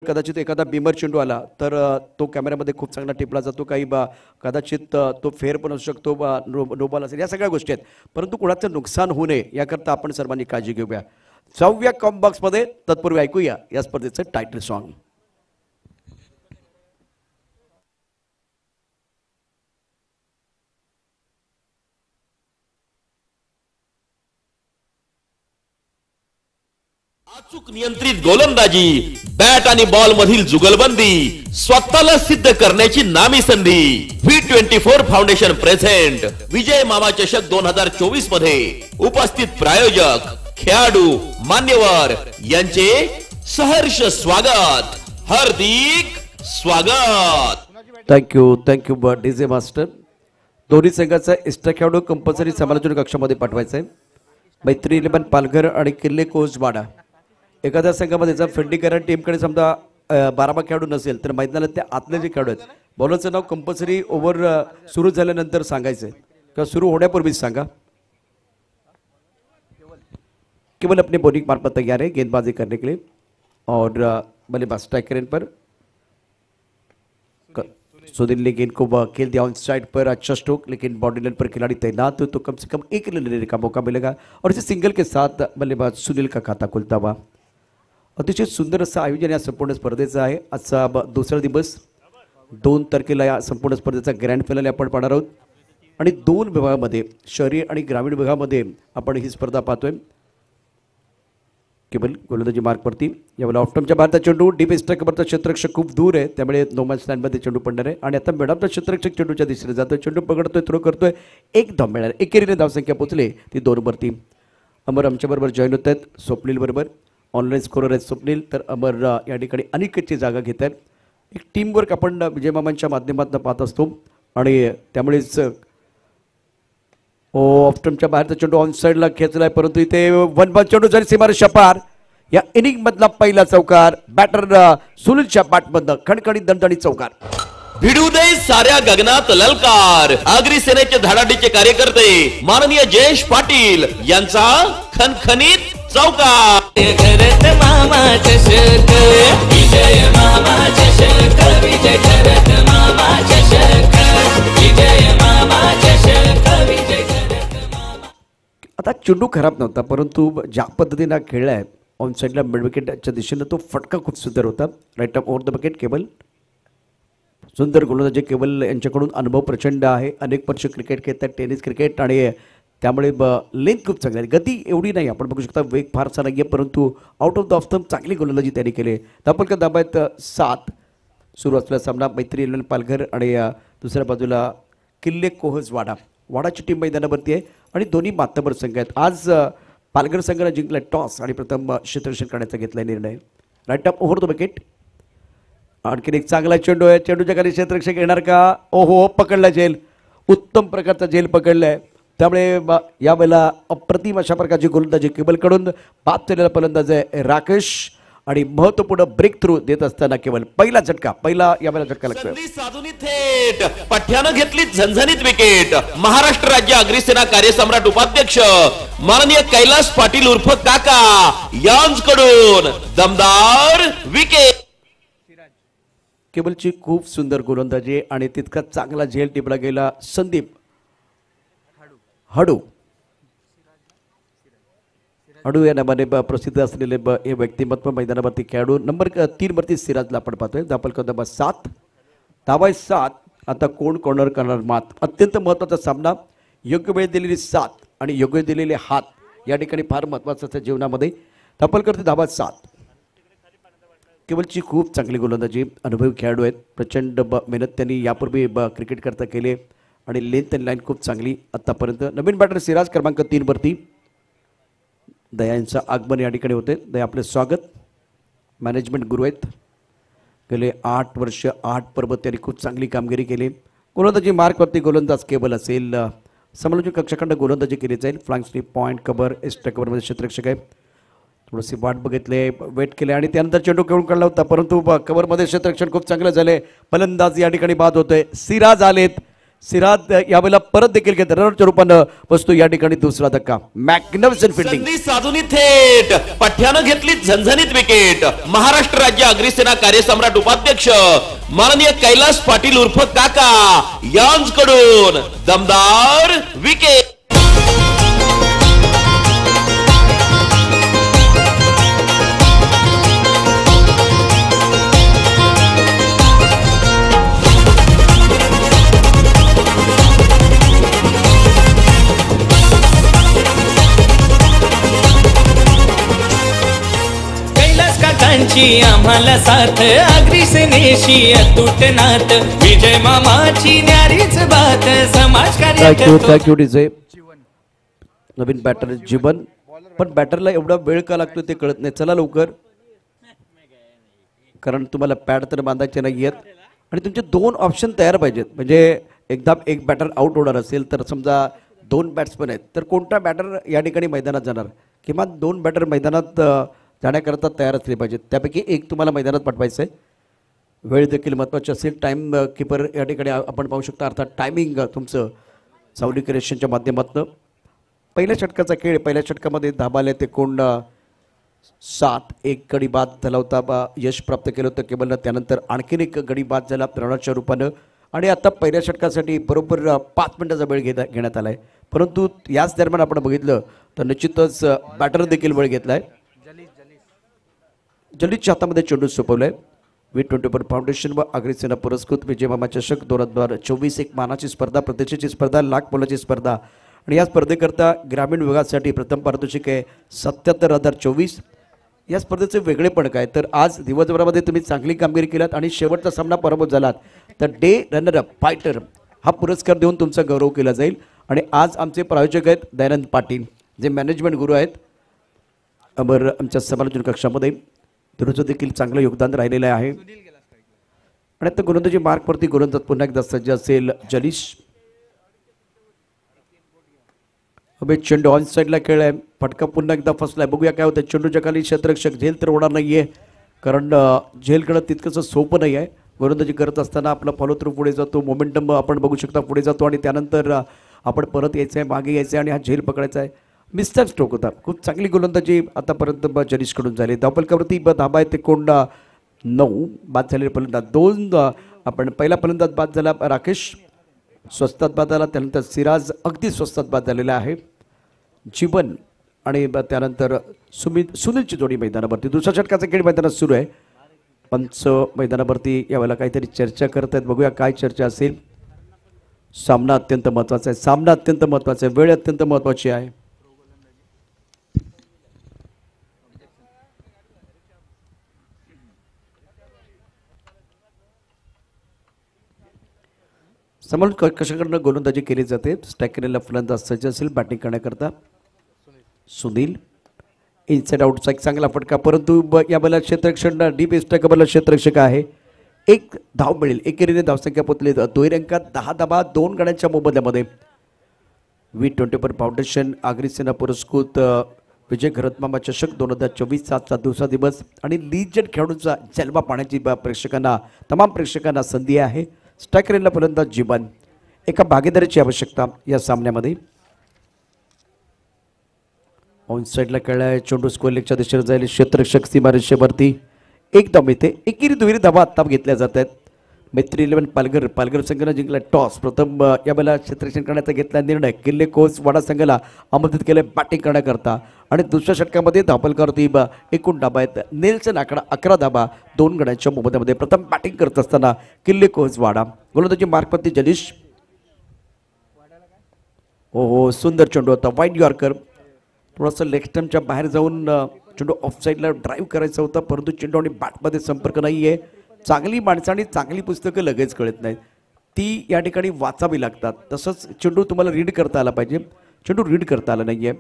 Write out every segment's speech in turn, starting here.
कदाचित एखादा बीमर चेंडू आला तर तो कॅमेऱ्यामध्ये खूप चांगला टिपला जातो, काही कदाचित तो फेअर पण असू शकतो, नो बॉल असेल, या सगळ्या गोष्टी आहेत. परंतु कोणाचं नुकसान होऊ नये याकरता आपण सर्वांनी काळजी घेऊया. 6व्या कॉम्बॉक्समध्ये तत्पूर्वी ऐकूया या स्पर्धेचं टायटल सॉन्ग. अचूक नियंत्रित गोलंदाजी, बॅट आणि बॉल मधील जुगलबंदी, स्वतःला सिद्ध करण्याची नामी संधी. V24 फाउंडेशन प्रेझेंट विजय मामा चषक 2024 मध्ये उपस्थित प्रायोजक, खेळाडू, मान्यवर यांचे सहर्ष स्वागत, हार्दिक स्वागत. Thank you DJ master. दोन्ही संघाचा एक्स्ट्रा खेळाडू कंपल्सरी समालोचन कक्षामध्ये पाठवायचा आहे. मैत्री 11 पालघर आणि किल्ले कोसवाडा. एखाद्या संघामध्ये जर फिल्डिंग टीमकडे समजा 12 खेळाडू नसेल तर मैदानात ते आतले जे खेळाडू आहेत, बॉलरचं नाव कंपल्सरी ओव्हर सुरू झाल्यानंतर सांगायचं आहे किंवा सुरू होण्यापूर्वीच सांगा. केवल अपने बॉलिंग मार्फत तैयार है गेंदबाजी करने के लिए और बल्लेबाज स्ट्राइकर इन पर. सुनील ने गेंद को खेल दिया ऑन साइड पर, अच्छा स्ट्रोक, लेकिन बॉडी लाइन पर खिलाड़ी तैनात हो तो कम से कम एक रन लेने का मौका मिलेगा और इसे सिंगल के साथ बल्लेबाज सुनील का खाता खुलता हुआ. अतिशय सुंदर असं आयोजन या संपूर्ण स्पर्धेचं आहे. आजचा दुसरा दिवस, 2 तारखेला या संपूर्ण स्पर्धेचा ग्रँड फायनल आपण पाहणार आहोत आणि 2 विभागामध्ये, शहरी आणि ग्रामीण विभागामध्ये आपण ही स्पर्धा पाहतोय. केवल गोलंदाजी मार्कवरती यावेळेला ऑफ्टमच्या भारतात चेंडू डीप स्ट्राइकवरचा क्षेत्ररक्षक खूप दूर आहे, त्यामुळे नो मॅच लाईनमध्ये चेंडू पडणार आहे आणि आता मॅडमचा क्षेत्ररक्षक चेंडूच्या दिशेने जातोय. चेंडू पकडतोय, थ्रो करतोय, एक धाव मिळणार. एकेरीने धावसंख्या पोहोचली ती 2 वरती. अमर आमच्याबरोबर जॉईन होत आहेत, स्वप्नील बरोबर ऑनलाईन स्कोरर आहेत स्वप्नील, तर अमर या ठिकाणी अनिकेतची जागा घेत आहेत. एक टीमवर्क आपण विजय मामांच्या माध्यमातून पाहत असतो आणि त्यामुळेच ऑफ्टमच्या बाहेरचा चेंडू ऑन साईडला खेचलाय, परंतु इथे 1 बॉल चेंडू जरी सीमारेषा पार. या इनिंग मधला पहिला चौकार बॅटर सुनीलच्या बॅटमधनं खणखणीत दणदणीत चौकार. भिडू दे साऱ्या गगनात ललकार. आगरी सेनेचे धडाडीचे कार्यकर्ते माननीय जयेश पाटील यांचा खणखणीत चौकार. करत मामा चषक विजय मामा चषक, विजय करत मामा चषक, विजय मामा चषक, विजय करत मामा. आता चेंडू खराब नव्हता, परंतु ज्या पद्धतीनं खेळलाय ऑन साईडला मिड विकेटच्या दिशेनं तो फटका खूप सुंदर होता. Right up over the wicket. केवल सुंदर गोलंदाजी. केवल यांच्याकडून अनुभव प्रचंड आहे, अनेक वर्ष क्रिकेट खेळतात, टेनिस क्रिकेट, आणि त्यामुळे लेंथ खूप चांगली आहे. गती एवढी नाही, आपण बघू शकता वेग फारसा नाही आहे, परंतु out of the of thumb चांगली गोलंदाजी त्यांनी केली. धापलकर दाबायत 7. सुरू असलेला सामना मैत्री 11 पालघर आणि दुसऱ्या बाजूला किल्ले कोहजवाडा. वाडाची टीम मैदानावरती आहे आणि दोन्ही मातबर संघ आहेत. आज पालघर संघाने जिंकला टॉस आणि प्रथम क्षेत्ररक्षण करण्याचा घेतला निर्णय. Right up over the wicket. आणखीन एक चांगला चेंडू आहे, चेंडूच्या खाली क्षेत्ररक्षक येणार का? ओहो, पकडला झेल, उत्तम प्रकारचा झेल पकडलाय. त्यामुळे यावेळेला अप्रतिम अशा प्रकारची गोलंदाजी केवलकडून बाद केलेला फलंदाज आहे राकेश आणि महत्वपूर्ण ब्रेक थ्रू देत असताना केवल पहिला झटका, पहिला यावेळेला झटका लागतोय. संधी साधून थेट पठ्यानं घेतली झणझणीत विकेट. महाराष्ट्र राज्य अग्री सेना कार्यसम्राट उपाध्यक्ष माननीय कैलास पाटील उर्फ काका यांच्याकडून दमदार विकेट. केवलची खूप सुंदर गोलंदाजी आणि तितका चांगला झेल टिपला गेला. संदीप हडू या नावाने प्रसिद्ध असलेले हे व्यक्तिमत्व मैदानावरती खेळाडू. नंबर 3 वरती सिराजला आपण पाहतोय. धापल क्रमांक 7, धावा 7. आता कोण कॉर्नर करणार मात. अत्यंत महत्त्वाचा सामना. योग्य वेळ दिलेली 7 आणि योग्य दिलेले हात या ठिकाणी फार महत्त्वाचं असतं जीवनामध्ये. धापल करते धावा 7. केवलची खूप चांगली गोलंदाजी, अनुभवी खेळाडू आहेत, प्रचंड मेहनत त्यांनी यापूर्वी क्रिकेट करता केले आणि लेंथ आणि लाईन खूप चांगली आतापर्यंत. नवीन बॅटर सिराज क्रमांक 3 वरती. दयांचं आगमन या ठिकाणी होते. दया आपले स्वागत. मॅनेजमेंट गुरु आहेत, गेले 8 वर्ष 8 पर्व त्यांनी खूप चांगली कामगिरी केली. गोलंदाजी मार्कवरती गोलंदाज केवल असेल. समालोचन कक्षाखंड गोलंदाजी केली जाईल. Flank slip, point, cover, extra कव्हरमध्ये क्षेत्ररक्षक आहे. थोडीशी वाट बघितले, वेट केले आणि त्यानंतर चेंडू खेळून काढला होता, परंतु कव्हरमध्ये क्षेत्ररक्षण खूप चांगलं झाले. फलंदाज या ठिकाणी बाद होतोय. सिराज आलेत. सिराज यावेळेला परत देखील घेतात रनरच्या रूपानं बसतो या ठिकाणी दुसरा धक्का. Magnificent fielding. संधी साधूनी थेट पठ्यानं घेतली झणझणीत विकेट. महाराष्ट्र राज्य अग्रिसेना कार्यसम्राट उपाध्यक्ष माननीय कैलास पाटील उर्फ काका यांच्याकडून दमदार विकेट. काकांची आम्हाला साथ अग्रिसेनेशी अतूट नात विजय मामाची न्यारीच बात समाजकार्य करतो. Thank you DJ. नवीन बॅटर जीवन, पण बॅटरला एवढा वेळ का लागतो ते कळत नाही. चला लवकर, कारण तुम्हाला पॅड तर बांधायचे नाही आहेत आणि तुमचे 2 ऑप्शन तयार पाहिजेत. म्हणजे एकदा एक बॅटर आउट होणार असेल तर समजा 2 बॅट्समन आहेत तर कोणता बॅटर या ठिकाणी मैदानात जाणार. किमान 2 बॅटर मैदानात जाण्याकरता तयार असले पाहिजेत. त्यापैकी एक तुम्हाला मैदानात पाठवायचं आहे. वेळ देखील महत्त्वाची असेल. टाईम कीपर या ठिकाणी आपण पाहू शकता, अर्थात टायमिंग तुमचं सावली क्रिएशनच्या माध्यमातून. पहिल्या षटकाचा खेळ, पहिल्या षटकामध्ये धाबाले ते कोण 7 एक गडी बाद झाला होता, यश प्राप्त केलं होतं केवळ. त्यानंतर आणखीन एक गडी बाद झाला रनरच्या रूपानं आणि आता पहिल्या षटकासाठी बरोबर 5 मिनिटाचा वेळ घेण्यात आला आहे. परंतु याच दरम्यान आपण बघितलं तर निश्चितच बॅटर देखील वेळ घेतला आहे. जलीच्या हातामध्ये चेंडू सोपवलाय. V24 फाउंडेशन व अग्रिसेना पुरस्कृत विजय मामा चषक 2024 एक मानाची स्पर्धा, प्रतिष्ठेची स्पर्धा, लाख मोलाची स्पर्धा आणि या स्पर्धेकरता ग्रामीण विभागासाठी प्रथम पारितोषिक आहे 77,024. या स्पर्धेचे वेगळेपण काय तर आज दिवसभरामध्ये तुम्ही चांगली कामगिरी केलात आणि शेवटचा सामना पराभूत झालात तर डे रनर अप फायटर हा पुरस्कार देऊन तुमचा गौरव केला जाईल. आणि आज आमचे प्रायोजक आहेत दयानंद पाटील, जे मॅनेजमेंट गुरु आहेत अमर आमच्या समालोचन कक्षामध्ये. त्यांचं देखील चांगलं योगदान राहिलेलं आहे. आणि आता गोलंदाजी मार्कवरती गोलंदाज पुन्हा एकदा सज्ज असेल जलीश. अबे चेंडू ऑन साईडला खेळ आहे, फटका पुन्हा एकदा फसलाय. बघूया काय होतं. चेंडूच्या खाली क्षेत्ररक्षक, झेल तर होणार नाहीये कारण झेल करणं तितकंसं सोपं नाही आहे. गोलंदाजी करत असताना आपला फॉलो थ्रू पुढे जातो, मोमेंटम आपण बघू शकता पुढे जातो आणि त्यानंतर आपण परत यायचं आहे, मागे यायचं आहे आणि हा झेल पकडायचा आहे. मिस्टर स्ट्रोक होता. खूप चांगली गोलंदाजी आतापर्यंत जलीशकडून झाली. धावपलकावरती धाबा आहे ते कोण 9 बाद झालेले फलंदाज. 2 आपण पहिला फलंदाज बाद झाला राकेश, स्वस्तात बाद झाला. त्यानंतर सिराज अगदी स्वस्तात बाद झालेला आहे. जीवन आणि त्यानंतर सुनीलची जोडी मैदानावरती. दुसऱ्या षटकाचा खेळ मैदानात सुरू आहे. पंच मैदानावरती यावेळेला काहीतरी चर्चा करत आहेत. बघूया काय चर्चा असेल. सामना अत्यंत महत्त्वाचा आहे. सामना अत्यंत महत्त्वाचा आहे. वेळ अत्यंत महत्त्वाची आहे. समोर कशाकडनं गोलंदाजी केली जाते. स्ट्राईक केलेला फलंदाज सज्ज असेल बॅटिंग करण्याकरता. सुनील इनसाइड आउटचा एक चांगला फटका, परंतु या बला क्षेत्ररक्षण डीप स्ट्राईकबल क्षेत्ररक्षक आहे. 1 धाव मिळेल. एकेरीने धावसंख्या पोचली 2 अंकात 10 धावा 2 गड्यांच्या मोबदल्यामध्ये. V24 फाउंडेशन अग्रिसेना पुरस्कृत विजय घरतमामा चषक 2024 आजचा दुसरा दिवस आणि लीजेंड खेळाडूंचा जलवा पाहण्याची प्रेक्षकांना तमाम प्रेक्षकांना संधी आहे. स्ट्राईक रेलला फलंदाज जीवन. एका भागीदारीची आवश्यकता या सामन्यामध्ये. ऑन साईडला खेळलाय. चेंडू स्क्वेअर लेगच्या दिशेने जाईल. क्षेत्ररक्षक सीमारेषेवरती 1 धाव मिळते. एकेरी दुहेरी धावा आत्ता घेतल्या जात आहेत. मैत्री 11 पालघर संघाने जिंकला टॉस. प्रथम या वेळेला क्षेत्ररक्षण करण्याचा घेतला निर्णय. किल्ले कोस वाडा संघाला आमंत्रित केले बॅटिंग करण्याकरता आणि दुसऱ्या षटकामध्ये धापलकावरती एकूण धाबा आहेत. नेल्सन आकडा 11 धाबा 2 गड्यांच्या मोबदल्यामध्ये. प्रथम बॅटिंग करत असताना किल्ले कोस वाडा. गोलंदाजी मार्कवरती जलीश. हो सुंदर चेंडू होता. Wide yorker. थोडंसं लेग स्टंपच्या बाहेर जाऊन चेंडू ऑफ साईडला ड्राईव्ह करायचा होता, परंतु चेंडू आणि बॅटमध्ये संपर्क नाही आहे. चांगली माणसं आणि चांगली पुस्तकं लगेच कळत नाहीत, ती या ठिकाणी वाचावी लागतात. तसंच चेंडू तुम्हाला रीड करता आला पाहिजे. चेंडू रीड करता आला नाही आहे.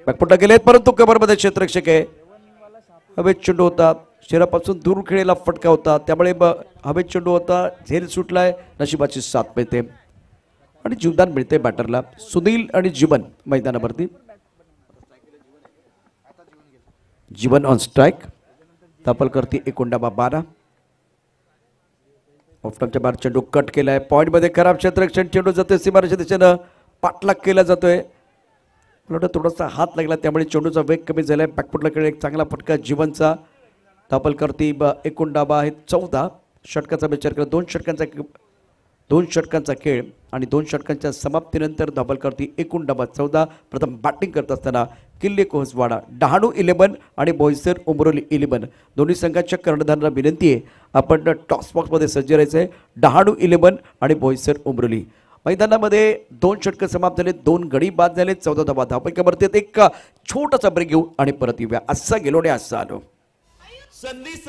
बॅकपुटला गेलेत परंतु कव्हरमध्ये क्षेत्ररक्षक आहे. हवेत चेंडू होता. शरीरापासून दूर खेळलेला फटका होता, त्यामुळे हवेत चेंडू होता. झेल सुटलाय. नशिबाची साथ मिळते आणि जीवदान मिळते बॅटरला. सुनील आणि जीवन मैदानावरती. जीवन ऑन स्ट्राईक. तापल करते 19 12. ऑफटामच्या बाहेर चेंडू कट केलाय. पॉईंटमध्ये खराब क्षेत्ररक्षण. चेंडू जातोय सीमारेषेच्या दिशेनं. पाठलाग केला जातोय. मला वाटतं थोडासा हात लागला त्यामुळे चेंडूचा वेग कमी झालाय. बॅकफुटला खेळ एक चांगला फटका जीवनचा. धापलकरती एकूण डाबा आहेत 14. षटकाचा विचार करा. 2 षटकांचा खेळ आणि 2 षटकांच्या समाप्तीनंतर धापलकरती एकूण डाबा 14. प्रथम बॅटिंग करत असताना किल्ले कोहसवाडा डहाणू 11 आणि बोईसर उमरोली 11 दोन्ही संघाच्या कर्णधारांना विनंती आहे आपण टॉस बॉक्समध्ये सज्ज राहायचं आहे. डहाणू 11 आणि बोईसर उमरोली. मैदानामध्ये 2 षटकं समाप्त झाले. 2 गडी बाद झाले. 14 धावा. धावपैकीवरती एक छोटासा ब्रेक घेऊ आणि परत येऊया. असा गेलो आणि असा आलो. संधी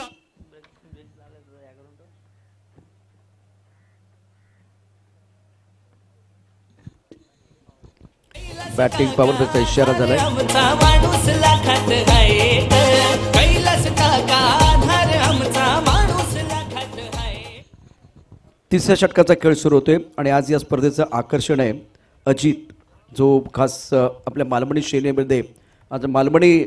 बॅटिंग पॉवर त्याचा इशारा झालाय. आमचा माणूस लाखात आहे कैलास काका आधार आमचा माणूस लाखात आहे. तिसऱ्या षटकाचा खेळ सुरू होतोय आणि आज या स्पर्धेचं आकर्षण आहे अजित, जो खास आपल्या मालवणी शैलीमध्ये. आज मालवणी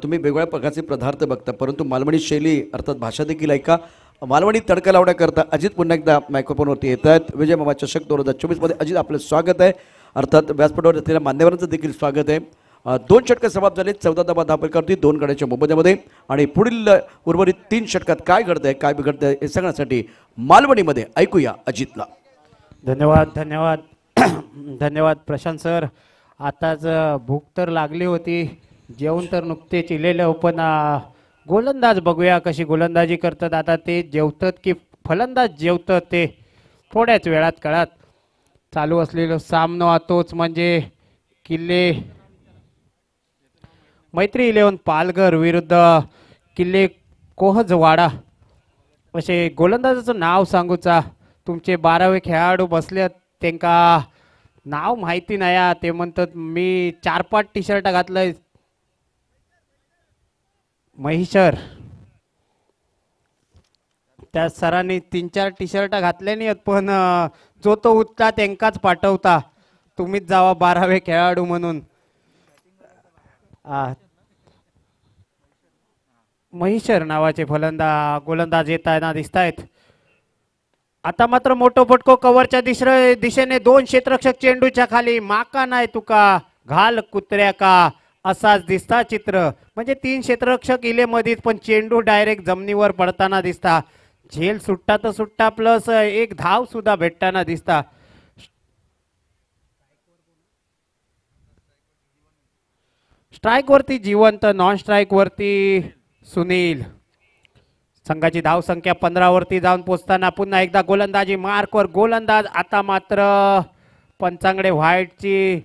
तुम्ही वेगवेगळ्या प्रकारचे पदार्थ बघता परंतु मालवणी शैली अर्थात भाषा देखील ऐका. मालवणी तडका लावण्याकरता अजित पुन्हा एकदा मायक्रोफोनवरती येत आहेत. विजय मामा चषक 2024 मध्ये अजित आपलं स्वागत आहे. अर्थात व्यासपीठावर असलेल्या मान्यवरांचं देखील स्वागत आहे. 2 षटकं समाप्त झाले. 14 धावा धापलकरती 2 गड्याच्या मोबदल्यामध्ये आणि पुढील उर्वरित 3 षटकात काय घडतंय काय बिघडतंय हे सांगण्यासाठी मालवणीमध्ये ऐकूया अजितला. धन्यवाद धन्यवाद धन्यवाद प्रशांत सर. आताच भूक तर लागली होती. जेवण तर नुकतेच इलेलं पण गोलंदाज बघूया कशी गोलंदाजी करतात. आता ते जेवतात की फलंदाज जेवतात ते थोड्याच वेळात कळत. चालू असलेलं सामना तोच म्हणजे किल्ले मैत्री 11 पालघर विरुद्ध किल्ले कोहजवाडा. असे गोलंदाजाचं नाव सांगूचा. तुमचे 12वे खेळाडू बसले त्यांका नाव माहिती नाही. ते म्हणतात मी 4-5 टी शर्ट घातलंय. महिशर त्या सरांनी 3-4 टी शर्ट घातले नाहीत पण जो तो उठता त्यांकाच पाठवता. तुम्हीच जावा 12वे खेळाडू म्हणून. महिशर नावाचे गोलंदाज येताना दिसत आहेत. आता मात्र मोठो फटको कव्हरच्या दिशेने 2 क्षेत्ररक्षक चेंडूच्या खाली. माका नाही तुका घाल कुत्र्या का असाच दिसता चित्र. म्हणजे 3 क्षेत्ररक्षक इले मधीच पण चेंडू डायरेक्ट जमिनीवर पडताना दिसता. झेल सुट्टा तर सुट्टा प्लस एक धाव सुद्धा भेटताना दिसता. स्ट्राइक वरती जिवंत, नॉन स्ट्राइक वरती सुनील. संघाची धाव संख्या 15 वरती जाऊन पोचताना पुन्हा एकदा गोलंदाजी मार्कवर गोलंदाज. आता मात्र पंचांगडे व्हाईटची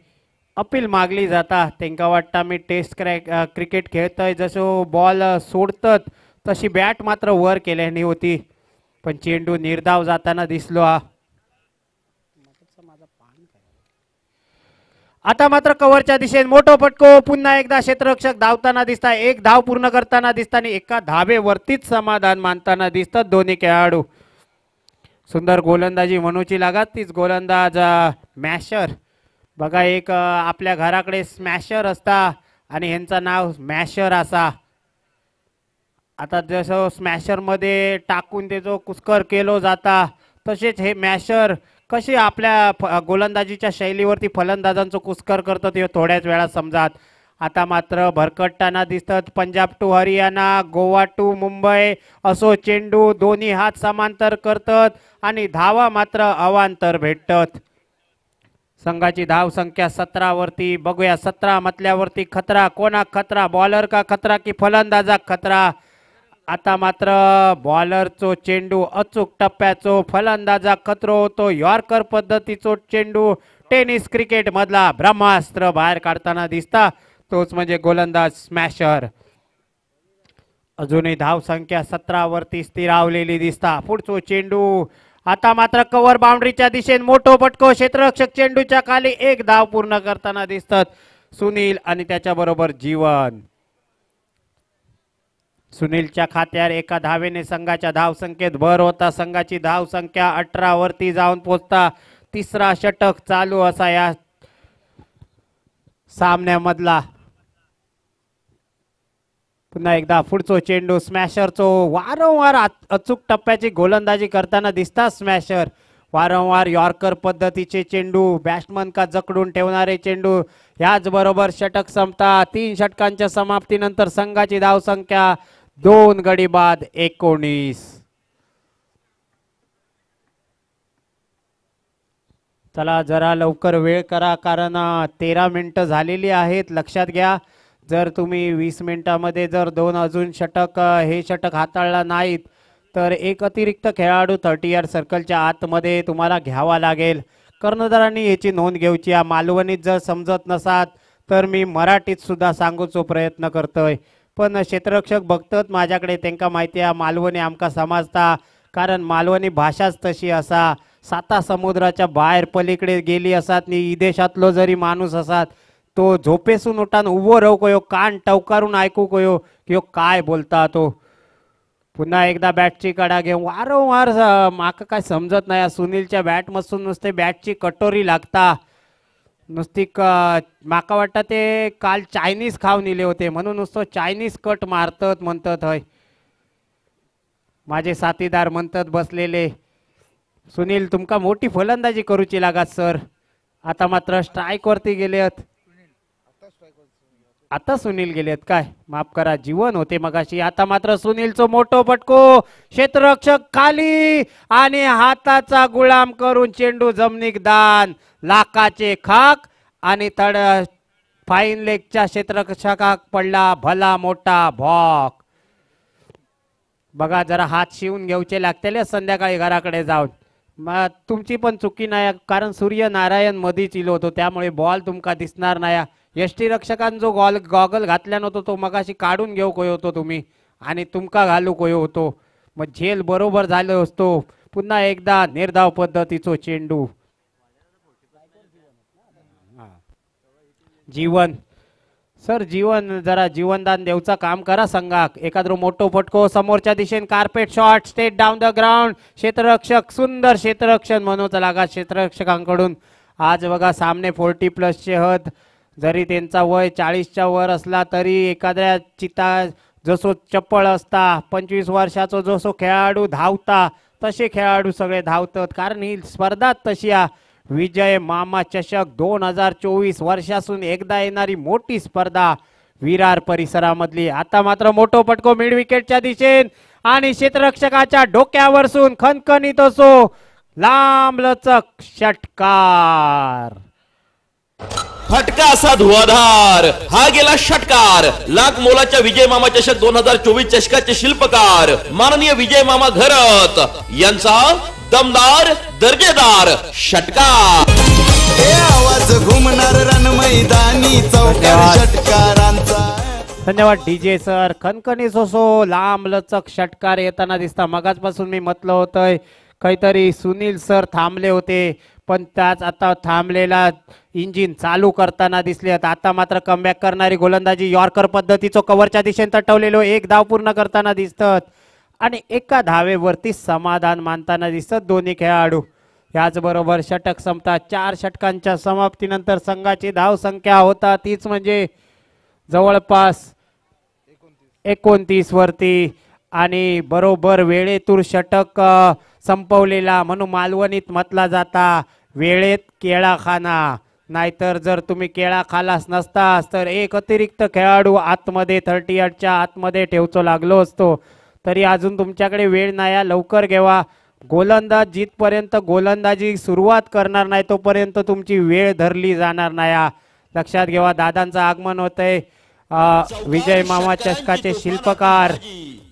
अपील मागली जाता. त्यांना वाटतं मी टेस्ट क्रिकेट खेळतोय. जसं बॉल सोडतात तशी बॅट मात्र वर केल्याने होती पण चेंडू निर्धाव जाताना दिसलो. आता मात्र कव्हरच्या दिशेने मोठो फटको. पुन्हा एकदा क्षेत्ररक्षक धावताना दिसतात. 1 धाव पूर्ण करताना दिसतात आणि एका धावेवरतीच समाधान मानताना दिसतात दोन्ही खेळाडू. सुंदर गोलंदाजी म्हणूची लागत. तीच गोलंदाज मॅशर. बघा एक आपल्या घराकडे स्मॅशर असता आणि ह्यांचं नाव मॅशर असा. आता जसं स्मॅशर मध्ये टाकून त्याचं कुस्कर केलो जाता तसेच हे मॅशर कशी आपल्या गोलंदाजीच्या शैलीवरती फलंदाजांचं कुस्कर करतात हे थोड्याच वेळात समजात. आता मात्र भरकटताना दिसतात. पंजाब टू हरियाणा, गोवा टू मुंबई असो चेंडू दोन्ही हात समांतर करतात आणि धावा मात्र अवांतर भेटतात. संघाची धाव संख्या 17 वरती. बघूया 17 मतल्यावरती खतरा. कोणा खतरा? बॉलर का खतरा की फलंदाजा खतरा? आता मात्र बॉलरचो चेंडू अचूक टप्प्याचो. फलंदाजा खतरो होतो. यॉर्कर पद्धतीचो चेंडू टेनिस क्रिकेट मधला ब्रह्मास्त्र बाहेर काढताना दिसता. तोच म्हणजे गोलंदाज स्मॅशर. अजूनही धाव संख्या 17 वरती स्थिरावलेली दिसता. पुढचो चेंडू आता मात्र कव्हर बाउंड्रीच्या दिशेने मोठो फटको. क्षेत्ररक्षक चेंडूच्या खाली 1 धाव पूर्ण करताना दिसतात सुनील आणि त्याच्याबरोबर जीवन. सुनीलच्या खात्यावर एका धावेने संघाच्या धाव संख्येत भर होता. संघाची धाव संख्या 18 वरती जाऊन पोहोचता. तिसरा षटक चालू असा या सामन्यामधला. पुन्हा एकदा पुढचो चेंडू स्मॅशरचो वारंवार अचूक टप्प्याची गोलंदाजी करताना दिसतात स्मॅशर. वारंवार यॉर्कर पद्धतीचे चेंडू बॅट्समन का जकडून ठेवणारे चेंडू. याचबरोबर षटक संपता 3 षटकांच्या समाप्तीनंतर संघाची धावसंख्या 2 गडी बाद 19. चला जरा लवकर वेळ करा कारण 13 मिनिटं झालेली आहेत. लक्षात घ्या जर तुम्ही 20 मिनिटामध्ये जर 2 अजून षटक हे षटक हाताळला नाहीत तर एक अतिरिक्त खेळाडू 30 यार्ड सर्कलच्या आतमध्ये तुम्हाला घ्यावा लागेल. कर्णधारांनी याची नोंद घ्यायची. मालवणीत जर समजत नसात तर मी मराठीत सुद्धा सांगूचो प्रयत्न करतोय पण क्षेत्ररक्षक बघतात माझ्याकडे त्यांना माहिती आहे मालवणी आमका समजता कारण मालवणी भाषाच तशी असा. 7 समुद्राच्या बाहेर पलीकडे गेली असतात नि विदेशातलो जरी माणूस असतात तो झोपेसून उठान उभो राहू कयो कान टवकारून ऐकू कयो की काय बोलता तो. पुन्हा एकदा बॅटची कडा घेऊन वारंवार माका काय समजत नाही सुनीलच्या बॅट मधून नुसते बॅटची कटोरी लागता नुसती माका वाटतं ते काल चायनीज खाऊन इले होते म्हणून नुसतं चायनीज कट मारतात म्हणतात. हय माझे साथीदार म्हणतात बसलेले सुनील तुमका मोठी फलंदाजी करूची लागत सर. आता मात्र स्ट्राईक वरती गेलेत. आता सुनील गेलेत काय माफ करा जीवन होते मगाशी. आता मात्र सुनीलचो मोठो फटको क्षेत्ररक्षक खाली आणि हाताचा गुलाम करून चेंडू जमिनीक दान. लाखाचे खाक आणि तड फाईन लेगच्या क्षेत्ररक्षकाक पडला भला मोठा भॉक. बघा जरा हात शिवून घेऊचे लागतेले संध्याकाळी घराकडे जाऊन. तुमची पण चुकी नाही कारण सूर्यनारायण मधीच इलो होतो त्यामुळे बॉल तुमका दिसणार नाही. यष्टीरक्षकान जो गॉगल घातल्या नव्हतो तो मगाशी काढून घेऊ कोय होतो तुम्ही आणि तुमका घालू कोय होतो मग झेल बरोबर झालो असतो. पुन्हा एकदा निर्धाव पद्धतीचो चेंडू. जीवन सर जीवन जरा जीवनदान देवचा काम करा संघाक. एखाद्रो मोठो फटको समोरच्या दिशेने carpet shot straight down the ground. क्षेत्ररक्षक सुंदर क्षेत्ररक्षण म्हणूचा लागा क्षेत्ररक्षकांकडून. आज बघा सामने 40+ हद जरी त्यांचा वय 40च्या वर असला तरी एखाद्या चिता जसो चप्पळ असता 25 वर्षाचो जसो खेळाडू धावता तसे खेळाडू सगळे धावतात कारण ही स्पर्धा तशी आहे. विजय मामा चषक 2024 वर्षासून एकदा येणारी मोठी स्पर्धा विरार परिसरामधली. आता मात्र मोठो पटको मिड विकेटच्या दिशेन आणि क्षेत्ररक्षकाच्या डोक्यावरसून खणखणीत असो लांब लचक षटकार. फटका असा धुवाधार हा गेला षटकार. लाख मोलाच्या विजय मामा चषक 2024 चषकाचे शिल्पकार माननीय विजय मामा घरत यांचा दमदार दर्जेदार षटकार. आवाज घुमणार रण मैदानी चौकार षटकारांचा. धन्यवाद डीजे सर. खणखणी सोसो लांब लचक षटकार येताना दिसता. मगाचपासून मी म्हटलं होतं काहीतरी सुनील सर थांबले होते पण त्याच आता थांबलेला इंजिन चालू करताना दिसले. आता मात्र कमबॅक करणारी गोलंदाजी यॉर्कर पद्धतीचो कव्हरच्या दिशेने तटवलेलो एक धाव पूर्ण करताना दिसतात आणि एका धावेवरती समाधान मानताना दिसतात दोन्ही खेळाडू. याचबरोबर षटक संपता 4 षटकांच्या समाप्तीनंतर संघाची धाव संख्या होता तीच म्हणजे जवळपास 29 वरती आणि बरोबर वेळेतूर षटक संपवलेला म्हणून मालवणीत म्हटला जाता वेळेत केळा खाना. नाहीतर जर तुम्ही केळा खालास नसतास तर एक अतिरिक्त खेळाडू आतमध्ये 38च्या आतमध्ये ठेवचो लागलो असतो. तरी अजून तुमच्याकडे वेळ नाही लवकर घेवा. गोलंदाज जिथपर्यंत गोलंदाजी सुरुवात करणार नाही तोपर्यंत तुमची वेळ धरली जाणार नाही. लक्षात घेवा. दादांचं आगमन होतंय. विजय मामा चषकाचे शिल्पकार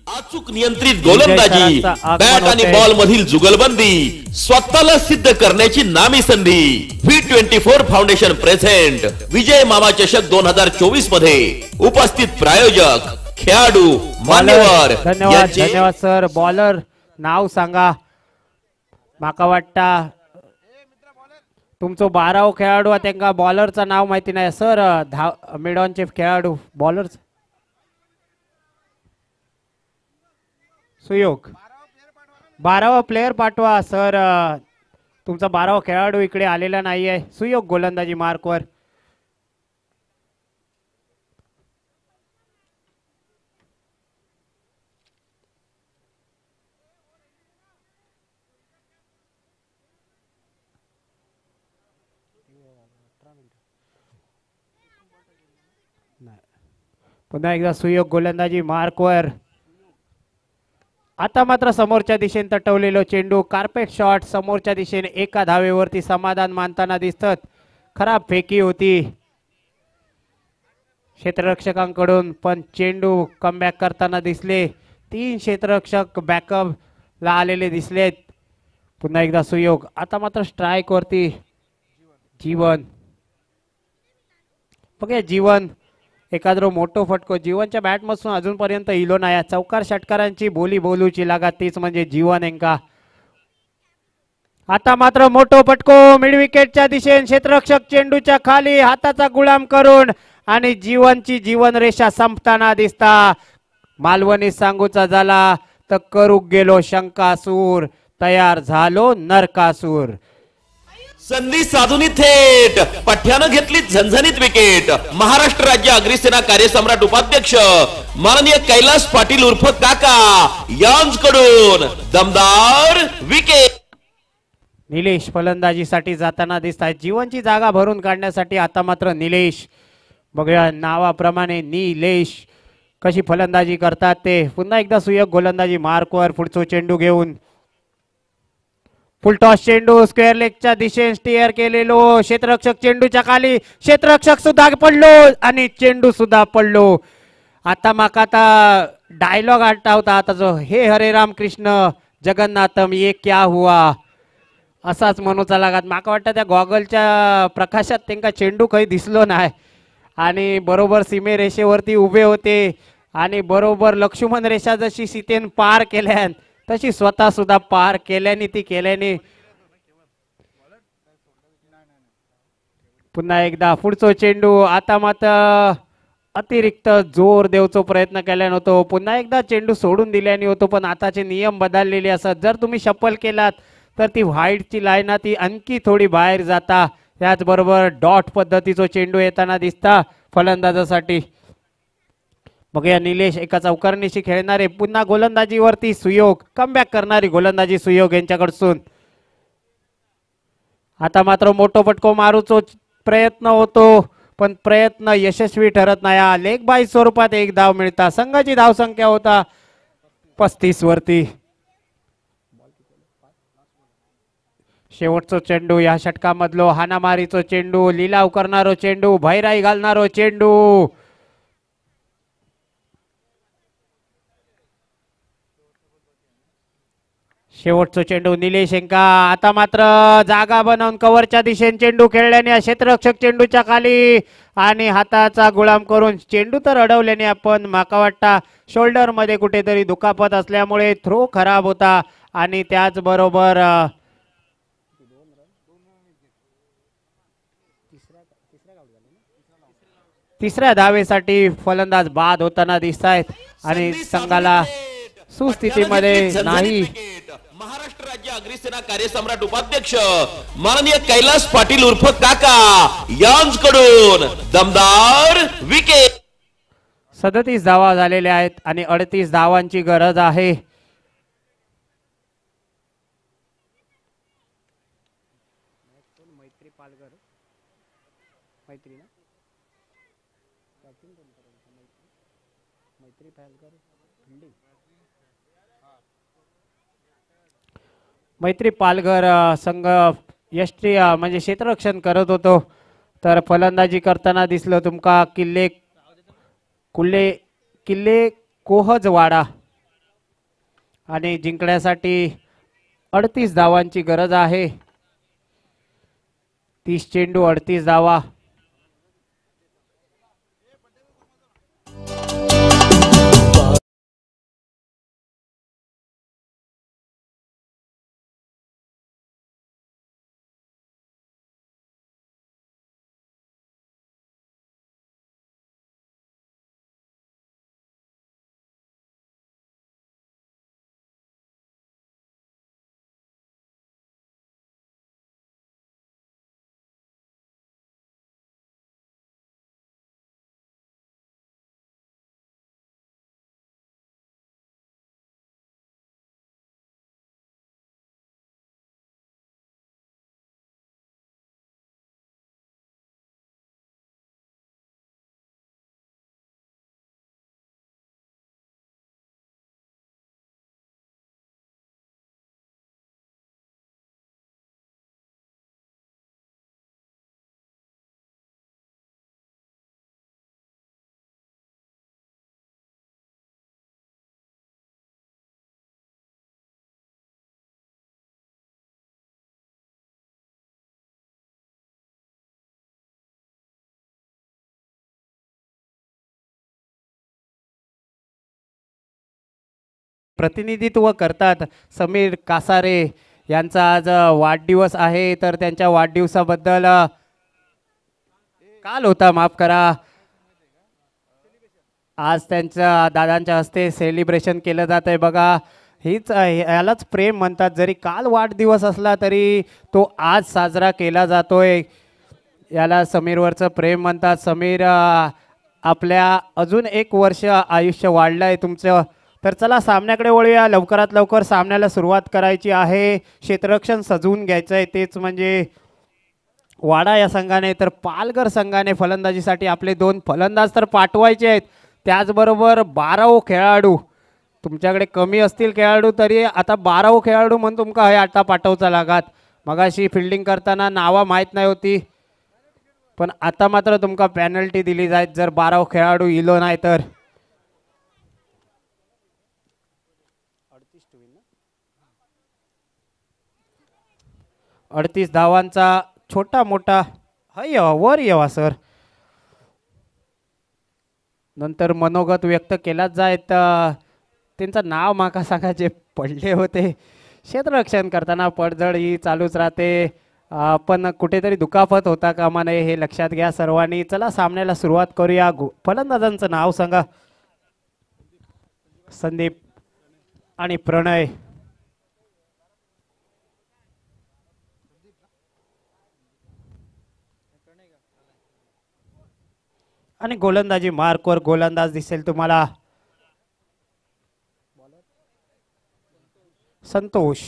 अचूक नियंत्रित गोलंदाजी बॅट आणि बॉल मधील जुगलबंदी स्वतःला सिद्ध करण्याची नामी संधी. V24 फाउंडेशन प्रेझेंट विजय मामा चषक 2024 मध्ये उपस्थित प्रायोजक खेळाडू मान्यवर. धन्यवाद धन्यवाद सर. बॉलर नाव सांगा. माका वाटता तुमचं 12वा खेळाडू त्यांना बॉलरचं नाव माहिती नाही सर. मिडॉनचे खेळाडू बॉलर सुयोग 12वा प्लेयर पाठवा सर. तुमचा 12वा खेळाडू इकडे आलेला नाही आहे. सुयोग गोलंदाजी मार्कवर. पुन्हा एकदा सुयोग गोलंदाजी मार्कवर. आता मात्र समोरच्या दिशेने तटवलेलो चेंडू कार्पेट शॉट समोरच्या दिशेने एका धावेवरती समाधान मानताना दिसतात. खराब फेकी होती क्षेत्ररक्षकांकडून, पण चेंडू कमबॅक करताना दिसले. 3 क्षेत्ररक्षक बॅकअप ला आलेले दिसलेत. पुन्हा एकदा सुयोग. आता मात्र स्ट्राइक वरती जीवन. बघा जीवन एखाद्रो मोठो फटको. जीवनच्या बॅट मधून अजूनपर्यंत इलो नाही. चौकार षटकारांची बोली बोलूची लागा तीच म्हणजे जीवन एंका. आता मात्र मोठो फटको मिड विकेटच्या दिशेने क्षेत्ररक्षक चेंडूच्या खाली हाताचा गुलाम करून आणि जीवनची जीवन रेषा संपताना दिसता. मालवणी सांगूचा झाला तर करूक गेलो शंकासूर, तयार झालो नरकासूर. संधी साधून थेट पठ्यानं घेतली झणझणीत विकेट. महाराष्ट्र राज्य अग्रिसेना कार्यसम्राट उपाध्यक्ष माननीय कैलास पाटील उर्फ काका यांकडून दमदार विकेट. निलेश फलंदाजीसाठी जाताना दिसत आहे. जीवनची जागा भरून काढण्यासाठी आता मात्र निलेश. बघूया नावाप्रमाणे निलेश कशी फलंदाजी करतात ते. पुन्हा एकदा सुयोग गोलंदाजी मार्कवर. पुढचा चेंडू घेऊन फुल टॉस चेंडू स्क्वेअर लेगच्या दिशेने स्टिअर केलेलो. क्षेत्ररक्षक चेंडूच्या खाली, क्षेत्ररक्षक सुद्धा पडलो आणि चेंडू सुद्धा पडलो. आता माका आता डायलॉग आठवता आता जो, हे हरे राम कृष्ण जगन्नाथम ये क्या हुआ, असाच म्हणूचा लागत. माका वाटतं त्या गॉगलच्या प्रकाशात त्यांना चेंडू काही दिसलो नाही आणि बरोबर सीमे रेषेवरती उभे होते आणि बरोबर लक्ष्मण रेषा जशी सीतेन पार केल्यान तशी स्वतः सुद्धा पार केल्याने ती केल्याने. पुन्हा एकदा पुढचा चेंडू. आता मात्र अतिरिक्त जोर देवचा प्रयत्न केल्यान होतो. पुन्हा एकदा चेंडू सोडून दिल्याने होतो, पण आताचे नियम बदललेले असत. जर तुम्ही शफल केलात तर ती व्हाईटची लाईन ती आणखी थोडी बाहेर जाता. त्याचबरोबर डॉट पद्धतीचा चेंडू येताना दिसता फलंदाजासाठी. बघूया निलेश एका चौकारणीशी खेळणारे. पुन्हा गोलंदाजीवरती सुयोग, कमबॅक करणारी गोलंदाजी सुयोग यांच्याकडून. आता मात्र मोठो फटको मारूचो प्रयत्न होतो, पण प्रयत्न यशस्वी ठरत नाही. लेग बाय स्वरूपात एक धाव मिळता. संघाची धावसंख्या होता 35 वरती. शेवटचा चेंडू या षटकामधलो हानामारीचो चेंडू, लिलाव करणारो चेंडू, भैराई घालणारो चेंडू. शेवटचा चेंडू निलेश एंका. आता मात्र जागा बनवून कव्हरच्या दिशेने चेंडू खेळल्याने क्षेत्ररक्षक चेंडूच्या खाली आणि हाताचा गुलाम करून चेंडू तर अडवल्याने आपण माका वाटता शोल्डर मध्ये कुठेतरी दुखापत असल्यामुळे थ्रो खराब होता आणि त्याचबरोबर तिसऱ्या धावेसाठी फलंदाज बाद होताना दिसत आहेत आणि संघाला सुस्थितीमध्ये नाही. महाराष्ट्र राज्य अग्रिसेना कार्यसम्राट उपाध्यक्ष माननीय कैलास पाटील उर्फ काका यांकडून दमदार विकेट. 37 धावा झालेल्या आहेत आणि 38 धावांची गरज आहे. मैत्री पालघर संघ यष्टी म्हणजे क्षेत्ररक्षण करत होतो, तर फलंदाजी करताना दिसलं तुमका किल्ले कोहजवाडा आणि जिंकण्यासाठी 38 धावांची गरज आहे. 30 चेंडू 38 धावा. प्रतिनिधित्व करतात समीर कासारे यांचा आज वाढदिवस आहे, तर त्यांच्या वाढदिवसाबद्दल काल होता, माफ करा, आज त्यांच्या दादांच्या हस्ते सेलिब्रेशन केलं जात आहे बघा. यालाच प्रेम म्हणतात. जरी काल वाढदिवस असला तरी तो आज साजरा केला जातोय. याला समीरवरचं प्रेम म्हणतात. समीर, आपल्या अजून 1 वर्ष आयुष्य वाढलं आहे तुमचं. तर चला सामन्याकडे वळूया. लवकरात लवकर सामन्याला सुरुवात करायची आहे. क्षेत्ररक्षण सजवून घ्यायचं आहे, तेच म्हणजे वाडा या संघाने. तर पालघर संघाने फलंदाजीसाठी आपले 2 फलंदाज तर पाठवायचे आहेत. त्याचबरोबर 12 खेळाडू, तुमच्याकडे कमी असतील खेळाडू तरी आता 12 खेळाडू म्हणून तुमका हे आता पाठवचा लागात. मगाशी फिल्डिंग करताना नावा माहीत नाही होती, पण आता मात्र तुमका पेनल्टी दिली जाईल जर 12 खेळाडू इलो नाही तर. अडतीस धावांचा छोटा मोठा हय वर येवा सर. नंतर मनोगत व्यक्त केलाच जायत. त्यांचं नाव माका सांगा जे पडले होते. क्षेत्ररक्षण करताना पडझड ही चालूच राहते, पण कुठेतरी दुखापत होता कामा नये हे लक्षात घ्या सर्वांनी. चला सामन्याला सुरुवात करूया. फलंदाजांचं नाव सांगा. संदीप आणि प्रणय. आणि गोलंदाजी मार्कवर गोलंदाज दिसेल तुम्हाला संतोष.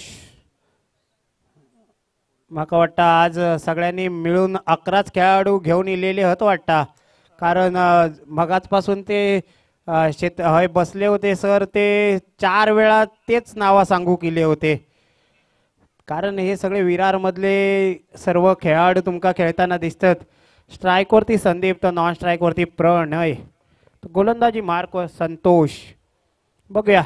माका वाटतं आज सगळ्यांनी मिळून 11च खेळाडू घेऊन इलेले होत वाटतं, कारण मगाचपासून ते हय बसले होते सर, ते 4 वेळा तेच नावा सांगू केले होते. कारण हे सगळे विरारमधले सर्व खेळाडू तुमका खेळताना दिसतात. स्ट्राईकवरती संदीप तर नॉन स्ट्राईकवरती प्रणय. गोलंदाजी मार्कवर संतोष. बघूया,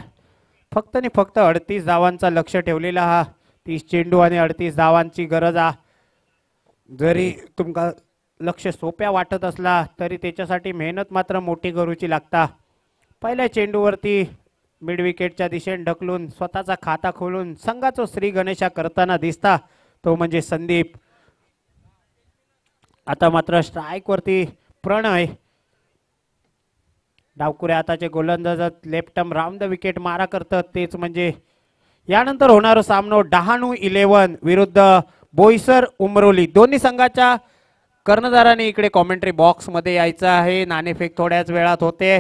फक्त आणि फक्त 38 धावांचा लक्ष ठेवलेला हा. 30 चेंडू आणि 38 धावांची गरज आहे. जरी तुमका लक्ष सोप्या वाटत असला तरी त्याच्यासाठी मेहनत मात्र मोठी करूची लागता. पहिल्या चेंडूवरती मिड विकेटच्या दिशेने ढकलून स्वतःचा खाता खोलून संघाचा श्री गणेशा करताना दिसता तो म्हणजे संदीप. आता मात्र स्ट्राईक वरती प्रणय. डावकुऱ्या हाताचे गोलंदाज left arm round the wicket मारा करतात, तेच म्हणजे यानंतर होणारा सामना डहाणू 11 विरुद्ध बोईसर उमरोली. दोन्ही संघाच्या कर्णधारांनी इकडे कॉमेंट्री बॉक्स मध्ये यायचं आहे. नाणेफेक थोड्याच वेळात होते.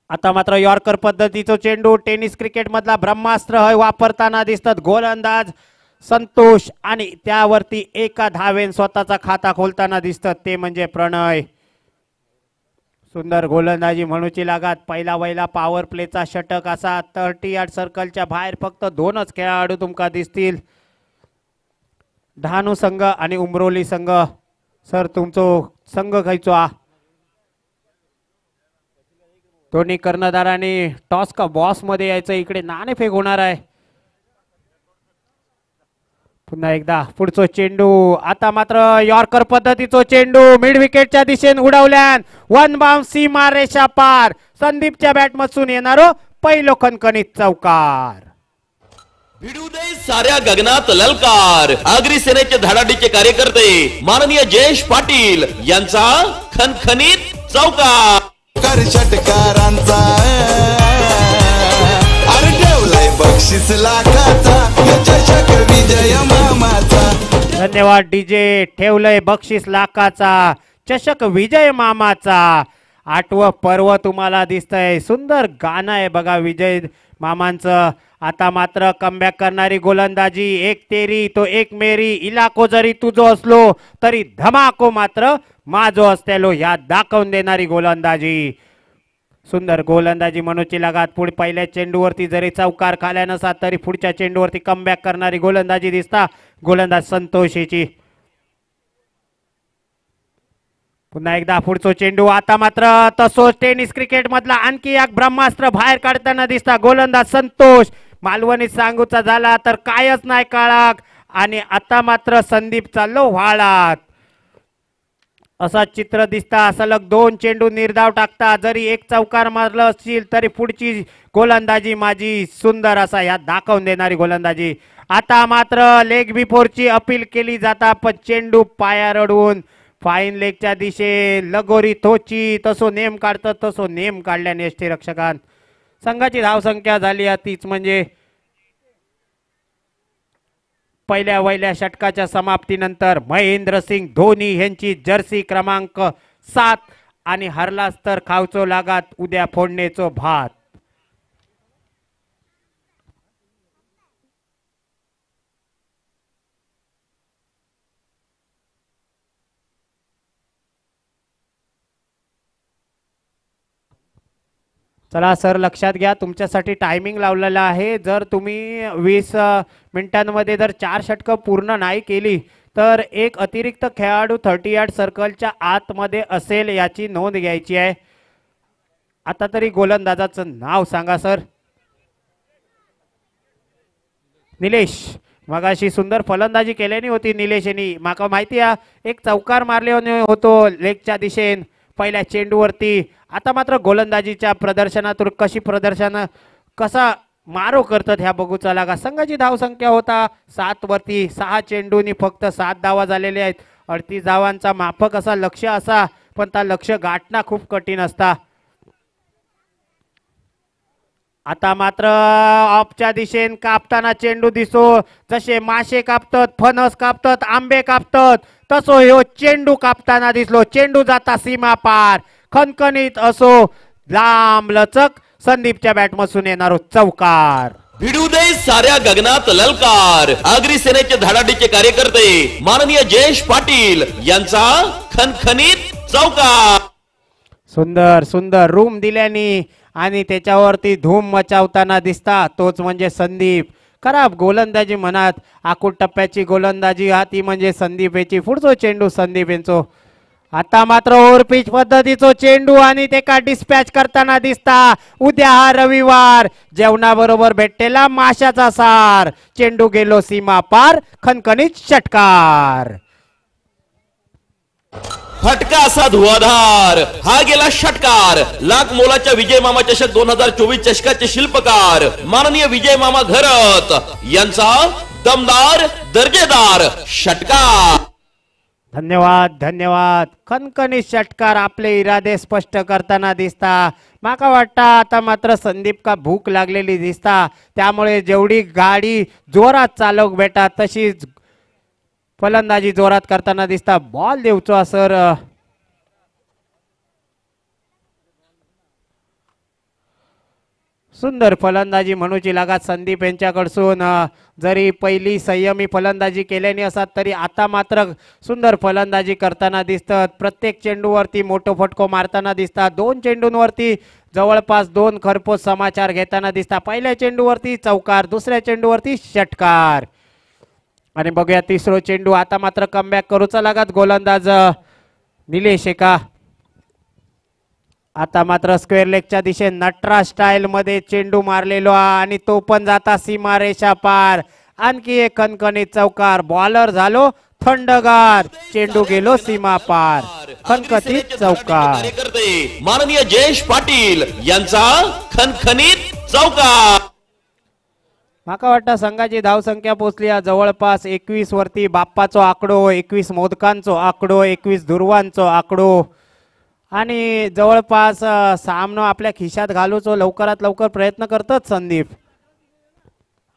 आता मात्र यॉर्कर पद्धतीचा चेंडू टेनिस क्रिकेट मधला ब्रह्मास्त्र हय वापरताना दिसतात गोलंदाज संतोष, आणि त्यावरती 1 धावेन स्वतःचा खाता खोलताना दिसतात ते म्हणजे प्रणय. सुंदर गोलंदाजी म्हणूची लागात. पहिला पॉवर प्लेचा षटक असा. 30 यार्ड सर्कलच्या बाहेर फक्त 2च खेळाडू तुमका दिसतील. डहाणू संघ आणि उमरोली संघ. सर तुमचो संघ खायचो आ. दोन्ही कर्णधारांनी टॉस का बॉस मध्ये यायचं. इकडे नाणेफेक होणार आहे. पुन्हा एकदा पुढचा चेंडू. आता मात्र यॉर्कर पद्धतीचा चेंडू मिड विकेटच्या दिशेने उडवल्यान 1 बाउंस सीमा रेषा पार. संदीपच्या बॅट मधून येणारो पहिलो खणखणीत चौकार. भिडू दे साऱ्या गगनात ललकार. आगरी सेनेचे धडाडीचे कार्यकर्ते माननीय जयेश पाटील यांचा खणखणीत चौकार. षटकारांचा अरे ठेवलाय बक्षीस लाखाचा चषक विजय मामाचा. धन्यवाद डीजे. ठेवलंय बक्षीस लाखाचा चषक विजय मामाचा. 8वं पर्व तुम्हाला दिसतंय. सुंदर गाणं आहे बघा विजय मामांचं. आता मात्र कमबॅक करणारी गोलंदाजी. 1 तेरी तो 1 मेरी. इलाको जरी तुझो असलो तरी धमाको मात्र माझो असतेलो ह्या दाखवून देणारी गोलंदाजी. सुंदर गोलंदाजी मनोची लगात. पुढे पहिल्या चेंडूवरती जरी चौकार खाल्या नसा तरी पुढच्या चेंडूवरती कमबॅक करणारी गोलंदाजी दिसता गोलंदाज संतोषीची. पुन्हा एकदा पुढचा चेंडू. आता मात्र तसोच टेनिस क्रिकेट मधला आणखी एक ब्रह्मास्त्र बाहेर काढताना दिसता गोलंदाज संतोष. मालवणी सांगूचा झाला तर कायच नाही काळाक. आणि आता मात्र संदीप चाललो व्हाळात. असा चित्र दिसता. सलग 2 चेंडू निर्धाव टाकता. जरी एक चौकार मारलं असतील तरी पुढची गोलंदाजी माझी सुंदर असा यात दाखवून देणारी गोलंदाजी. आता मात्र लेग बिफोरची अपील केली जाता पण चेंडू पाया रडून फाईन लेगच्या दिशे लगोरी थोची. तसो नेम काढतात तसो नेम काढल्याने यष्टीरक्षकांत संघाची धावसंख्या झाली तीच म्हणजे पहिल्या वहिल्या षटकाच्या समाप्तीनंतर महेंद्रसिंग धोनी यांची जर्सी क्रमांक 7 आणि हरलास तर खावचो लागात उद्या फोडणेचो भात. चला सर लक्षात घ्या तुमच्यासाठी टायमिंग लावलेला आहे. जर तुम्ही 20 मिनिटांमध्ये जर 4 षटकं पूर्ण नाही केली तर एक अतिरिक्त खेळाडू 30 यार्ड सर्कलच्या आतमध्ये असेल याची नोंद घ्यायची आहे. आता तरी गोलंदाजाचं नाव सांगा सर. निलेश. मगाशी सुंदर फलंदाजी केल्याने होती निलेश यांनी. माका माहिती आहे एक चौकार मारले होतो लेगच्या दिशेन पहिल्या चेंडूवरती. आता मात्र गोलंदाजीच्या प्रदर्शनातून कसा मारो करतात ह्या बघूचा लागा. संघाची धावसंख्या होता 7 वरती. 6 चेंडूंनी फक्त 7 धावा झालेल्या आहेत. 38 धावांचा माफक असा लक्ष्य असा पण त्या लक्ष्य गाठणं खूप कठीण असता. आता मात्र ऑफच्या दिशेन कापताना चेंडू दिसो. जसे मासे कापतात फणस कापतात आंबे कापतात तसो ह्यो चेंडू कापताना दिसलो. चेंडू जाता सीमा पार खणखणीत असो लांब लचक संदीपच्या बॅटमधून येणारो चौकार. भिडू दे साऱ्या गगनात ललकार. आगरी सेनेचे धडाडीचे कार्यकर्ते माननीय जयेश पाटील यांचा खणखणीत चौकार. सुंदर सुंदर रूम दिल्याने आणि त्याच्यावरती धूम मचावताना दिसता तोच म्हणजे संदीप. खराब गोलंदाजी म्हणत आकुट टप्प्याची गोलंदाजी हा ती म्हणजे संदीप याची. पुढचो चेंडू संदीप यांचो. आता मात्र ओव्हरपिच पद्धतीचो चेंडू आणि ते का डिस्पॅच करताना दिसता. उद्या हा रविवार जेवणाबरोबर भेटलेला माशाचा सार. चेंडू गेलो सीमा पार खणखणीत षटकार. फटका असा धुवाधार हा गेला षटकार. लाख मोलाच्या विजय मामा चषक 2024 चषकाचे शिल्पकार माननीय विजय मामा घरत यांचा दमदार दर्जेदार षटकार. धन्यवाद धन्यवाद. खणखणीत षटकार आपले इरादे स्पष्ट करताना दिसता. माका वाटता आता मात्र संदीप का भूक लागलेली दिसता. त्यामुळे जेवढी गाडी जोरात चालवक बेटा तशीच फलंदाजी जोरात करताना दिसता. बॉल देऊचो सर. सुंदर फलंदाजी म्हणूची लागात संदीप यांच्याकडसून. जरी पहिली संयमी फलंदाजी केल्याने असतात तरी आता मात्र सुंदर फलंदाजी करताना दिसतात. प्रत्येक चेंडूवरती मोठो फटको मारताना दिसतात. 2 चेंडूंवरती जवळपास 2 खरपोच समाचार घेताना दिसतात. पहिल्या चेंडूवरती चौकार दुसऱ्या चेंडूवरती षटकार. आणि बघूया तिसरो चेंडू. आता मात्र कमबॅक करूचा लागत गोलंदाज निलेश एका. आता मात्र स्क्वेअर लेगच्या दिशेने नटराज स्टाईल मध्ये चेंडू मारलेलो आणि तो पण जाता सीमारेषा पार. आणखी एक खणखणीत चौकार. बॉलर झालो थंडगार. चेंडू गेलो सीमा पार खणखणीत चौकार. कार्यकर्ते माननीय जयेश पाटील यांचा खणखणीत चौकार. माका वाटतं संघाची धावसंख्या पोचली जवळपास 21 वरती. बाप्पाचो आकडो 21 मोदकांचो आकडो 21 धुर्वांचो आकडो आणि जवळपास सामना आपल्या खिशात घालूचो लवकरात लवकर प्रयत्न करतात संदीप.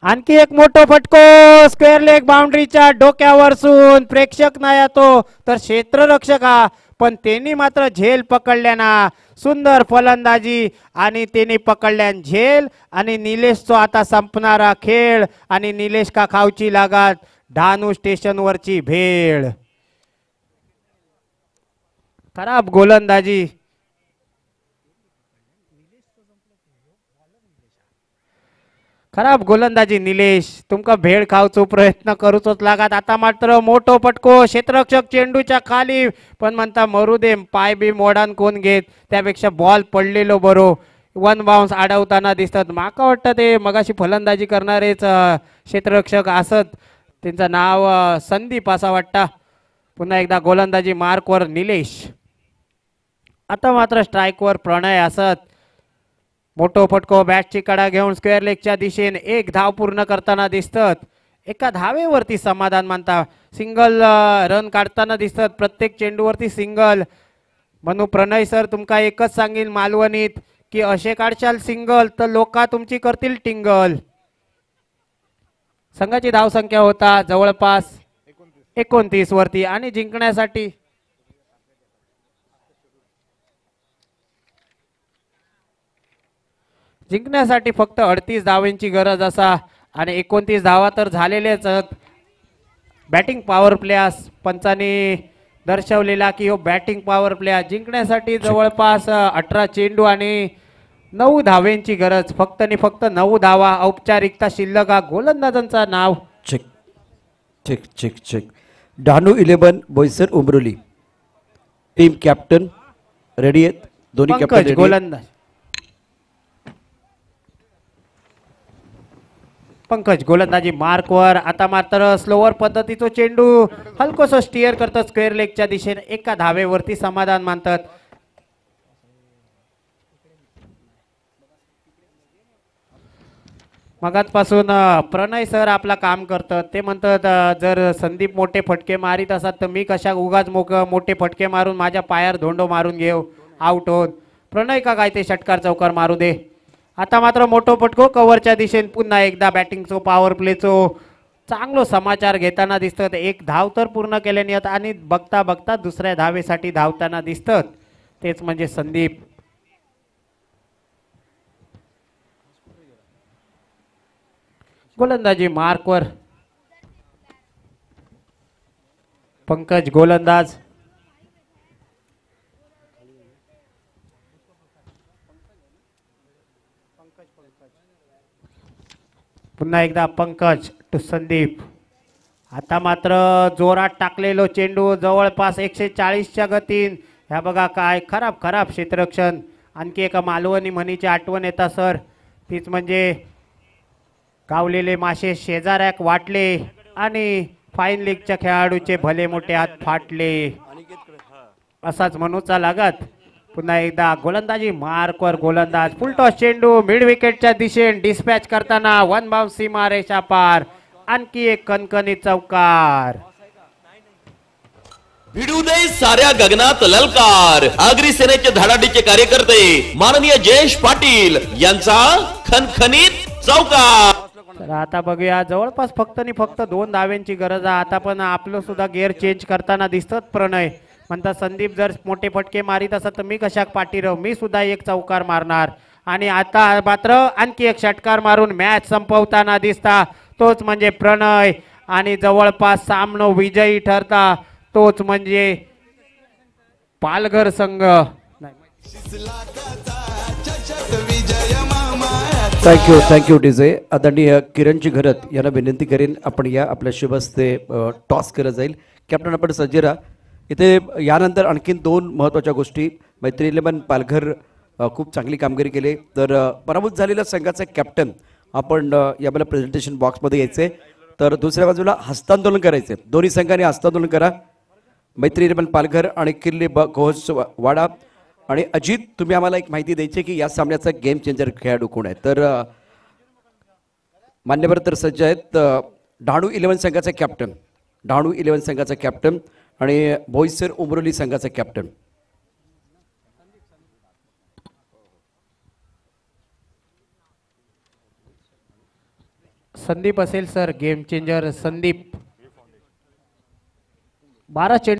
आणखी एक मोठो फटको स्क्वेअर लेग बाउंड्रीच्या डोक्यावरसून. प्रेक्षक नाही तो तर क्षेत्ररक्षक हा पण त्यांनी मात्र झेल पकडल्याना. सुंदर फलंदाजी आणि त्यांनी पकडल्यान झेल. आणि निलेशचो आता संपणारा खेळ आणि निलेश का खावची लागात डहाणू स्टेशनवरची भेळ. खराब गोलंदाजी. खराब गोलंदाजी निलेश. तुमका भेळ खावचो प्रयत्न करूचोच लागत. आता मात्र मोठो पटको क्षेत्ररक्षक चेंडूच्या खाली पण म्हणता मरू दे पाय बी मोडान कोण घेत त्यापेक्षा बॉल पडलेलो बरो. 1 बाउन्स अडवताना दिसतात. माका वाटतं ते मगाशी फलंदाजी करणारेच क्षेत्ररक्षक असत. त्यांचं नाव संदीप असा वाटता. पुन्हा एकदा गोलंदाजी मार्कवर निलेश. आता मात्र स्ट्राईकवर प्रणय असत. मोठो फटको बॅटची कडा घेऊन स्क्वेअर लेगच्या दिशेने एक धाव पूर्ण करताना दिसतात. एका धावेवरती समाधान मानता. सिंगल रन काढताना दिसतात. प्रत्येक चेंडूवरती सिंगल. म्हणून प्रणय सर तुमका एकच सांगेल मालवणीत की असे काढशाल सिंगल तर लोक तुमची करतील टिंगल. संघाची धावसंख्या होता जवळपास 29 वरती आणि जिंकण्यासाठी फक्त 38 धावांची गरज असा आणि 29 धावा तर झालेलेच. बॅटिंग पॉवर प्ले पंचांनी दर्शवलेला की हो बॅटिंग पॉवर प्ले जिंकण्यासाठी जवळपास 18 चेंडू आणि 9 धावेंची गरज. फक्त आणि फक्त 9 धावा. औपचारिकता शिल्लक. गोलंदाजांचा नाव check check check check. Dahanu 11 Boisar Umroli team captain ready आहेत. दोन्ही पंकज कॅप्टन गोलंदाज. पंकज गोलंदाजी मार्कवर. आता मात्र स्लोवर पद्धतीचा चेंडू हलकोसं स्टिअर करतात स्क्वेअर लेगच्या दिशेने. एका धावेवरती समाधान मानतात. मगाचपासून प्रणय सर आपला काम करतात. ते म्हणतात जर संदीप मोठे फटके मारित असतात तर मी कशा उगाच मोठे फटके मारून माझ्या पायावर धोंडो मारून घेऊ आउट होऊन. प्रणय का काय ते षटकार चौकार मारू दे. आता मात्र मोठो फटको कव्हरच्या दिशेने पुन्हा एकदा बॅटिंगचो पॉवर प्लेचो चांगलो समाचार घेताना दिसतात. एक धाव तर पूर्ण केल्याने आणि बघता बघता दुसऱ्या धावेसाठी धावताना दिसतात. तेच म्हणजे संदीप. गोलंदाजी मार्कवर. पंकज गोलंदाज. पुन्हा एकदा पंकज टू संदीप. आता मात्र जोरात टाकलेलो चेंडू जवळपास 140च्या गतीन. ह्या बघा काय खराब खराब क्षेत्ररक्षण. आणखी एका मालवणी म्हणीची आठवण येता सर. तीच म्हणजे गावलेले मासे शेजाऱ्याक वाटले आणि फाईन लीगच्या खेळाडूचे भले मोठे हात फाटले असाच म्हणूचा लागत. पुन्हा एकदा गोलंदाजी मार्कवर गोलंदाज. फुलटॉस चेंडू मिड विकेटच्या दिशेने डिस्पॅच करताना वन बाउन्स सीमारेषा पार. आणखी एक कणकणी चौकार. भिडू दे साऱ्या गगनात ललकार. आगरी सेनेचे धडाडीचे कार्यकर्ते माननीय जयेश पाटील यांचा खणखणीत चौकार. तर आता बघूया जवळपास फक्त आणि फक्त 2 धाव्यांची गरज आहे. आता पण आपलं सुद्धा गिअर चेंज करताना दिसतात प्रणय. म्हणतात संदीप जर मोठे फटके मारित असत तर मी कशाक पाठीराव. मी सुद्धा एक चौकार मारणार. आणि आता मात्र आणखी एक षटकार मारून मॅच संपवताना दिसता. तोच म्हणजे प्रणय. आणि जवळपास सामनो विजयी ठरता तोच म्हणजे पालघर संघ. Thank you DJ. आदरणीय किरणजी घरत यांना विनंती करेन आपण या आपल्या शुभ हस्ते टॉस केलं जाईल. कॅप्टन आपण सज्ज राहा. इथे यानंतर आणखीन 2 महत्त्वाच्या गोष्टी. मैत्री 11 पालघर खूप चांगली कामगिरी केली. तर पराभूत झालेल्या संघाचा कॅप्टन आपण याला प्रेझेंटेशन बॉक्समध्ये यायचे. तर दुसऱ्या बाजूला हस्तांदोलन करायचे. दोन्ही संघाने हस्तांदोलन करा. मैत्री 11 पालघर आणि किल्ली घोष वाडा. आणि अजित तुम्ही आम्हाला एक माहिती द्यायची की या सामन्याचा गेम चेंजर खेळाडू कोण आहे. तर मान्यवर तर सज्ज आहेत. डहाणू 11 संघाचा कॅप्टन. डहाणू 11 संघाचा कॅप्टन आणि बोईसर उमरोली संघाचा कॅप्टन. संदीप असेल सर गेम चेंजर. संदीप 12 चेंडू